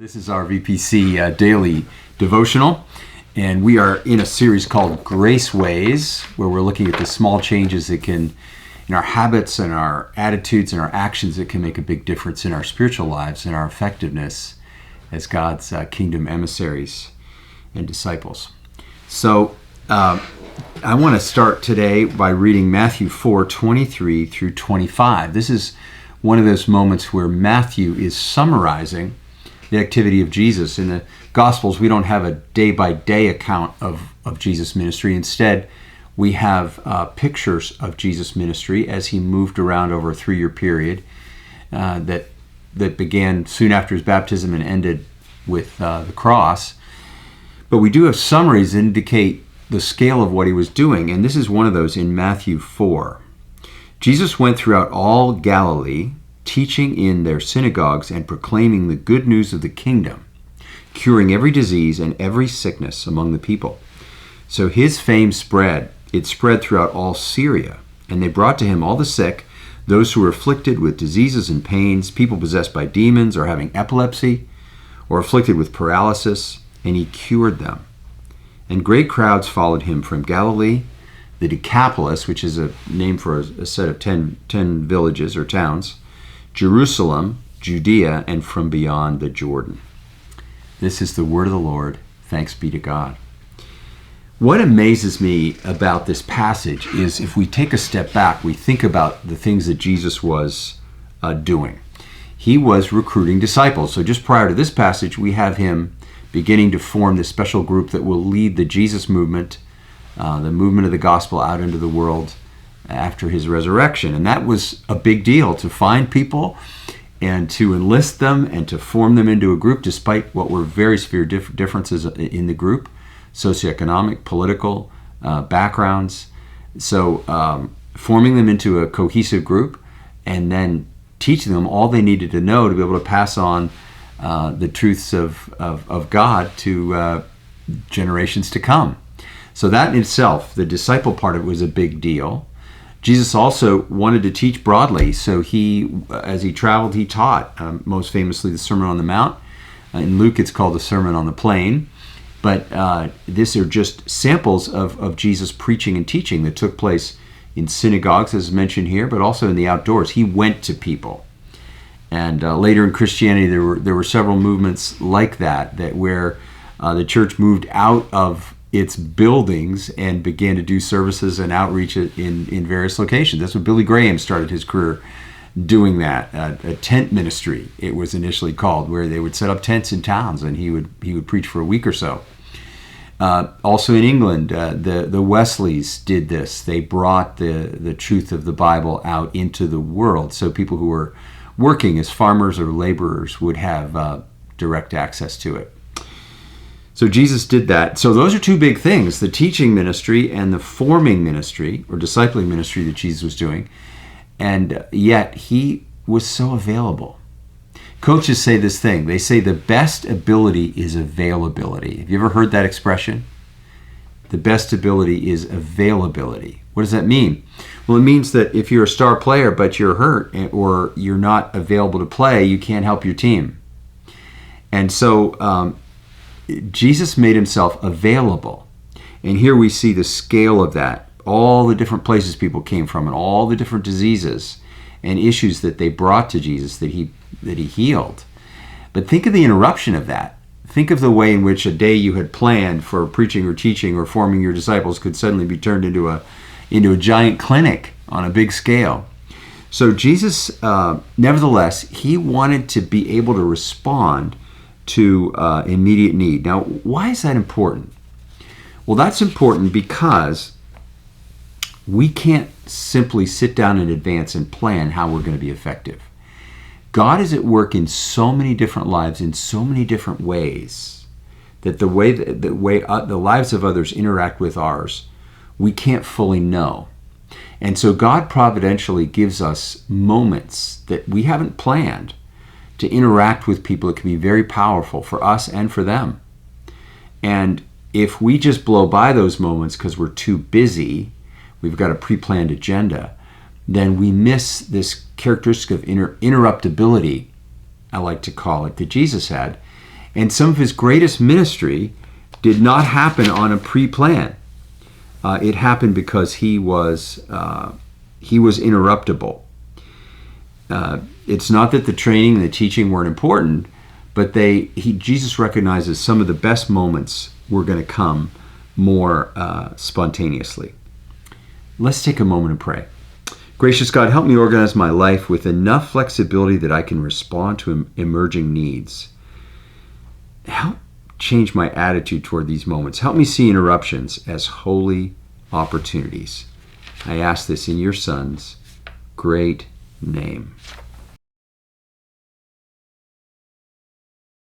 This is our VPC daily devotional, and we are in a series called Grace Ways, where we're looking at the small changes that can, in our habits and our attitudes and our actions, that can make a big difference in our spiritual lives and our effectiveness as God's kingdom emissaries and disciples. So I want to start today by reading Matthew 4:23 through 25. This is one of those moments where Matthew is summarizing the activity of Jesus. In the Gospels, we don't have a day-by-day account of Jesus' ministry. Instead, we have pictures of Jesus' ministry as he moved around over a 3-year period that began soon after his baptism and ended with the cross. But we do have summaries that indicate the scale of what he was doing, and this is one of those in Matthew 4. Jesus went throughout all Galilee, teaching in their synagogues and proclaiming the good news of the kingdom, curing every disease and every sickness among the people. So his fame spread. It spread throughout all Syria, and they brought to him all the sick, those who were afflicted with diseases and pains, people possessed by demons or having epilepsy or afflicted with paralysis, and he cured them. And great crowds followed him from Galilee, the Decapolis, which is a name for a set of 10 villages or towns, Jerusalem, Judea, and from beyond the Jordan. This is the word of the Lord. Thanks be to God. What amazes me about this passage is if we take a step back, we think about the things that Jesus was doing. He was recruiting disciples. So just prior to this passage, we have him beginning to form this special group that will lead the Jesus movement, the movement of the gospel out into the world after his resurrection. And that was a big deal, to find people and to enlist them and to form them into a group, despite what were very severe differences in the group, socioeconomic, political backgrounds. So forming them into a cohesive group and then teaching them all they needed to know to be able to pass on the truths of God to generations to come. So that in itself, the disciple part of it, was a big deal. Jesus also wanted to teach broadly, so as he traveled, he taught, most famously the Sermon on the Mount. In Luke, it's called the Sermon on the Plain. But these are just samples of Jesus' preaching and teaching that took place in synagogues, as mentioned here, but also in the outdoors. He went to people. And later in Christianity, there were several movements like that where the church moved out of its buildings and began to do services and outreach in various locations. That's what Billy Graham started his career doing, that a tent ministry, it was initially called, where they would set up tents in towns and he would preach for a week or so. Also in England, the Wesleys did this. They brought the truth of the Bible out into the world, so people who were working as farmers or laborers would have direct access to it. So Jesus did that. So those are two big things, the teaching ministry and the forming ministry or discipling ministry that Jesus was doing. And yet he was so available. Coaches say this thing. They say the best ability is availability. Have you ever heard that expression? The best ability is availability. What does that mean? Well, it means that if you're a star player but you're hurt or you're not available to play, you can't help your team. And so Jesus made himself available. And here we see the scale of that. All the different places people came from and all the different diseases and issues that they brought to Jesus that he healed. But think of the interruption of that. Think of the way in which a day you had planned for preaching or teaching or forming your disciples could suddenly be turned into a giant clinic on a big scale. So Jesus, nevertheless, he wanted to be able to respond to immediate need. Now, why is that important? Well, that's important because we can't simply sit down in advance and plan how we're going to be effective. God is at work in so many different lives, in so many different ways, that the way the lives of others interact with ours, we can't fully know. And so God providentially gives us moments that we haven't planned to interact with people that can be very powerful for us and for them. And if we just blow by those moments because we're too busy, we've got a pre-planned agenda, then we miss this characteristic of interruptibility, I like to call it, that Jesus had. And some of his greatest ministry did not happen on a pre-plan. It happened because he was interruptible. It's not that the training and the teaching weren't important, but Jesus recognizes some of the best moments were going to come more spontaneously. Let's take a moment and pray. Gracious God, help me organize my life with enough flexibility that I can respond to emerging needs. Help change my attitude toward these moments. Help me see interruptions as holy opportunities. I ask this in your Son's great name.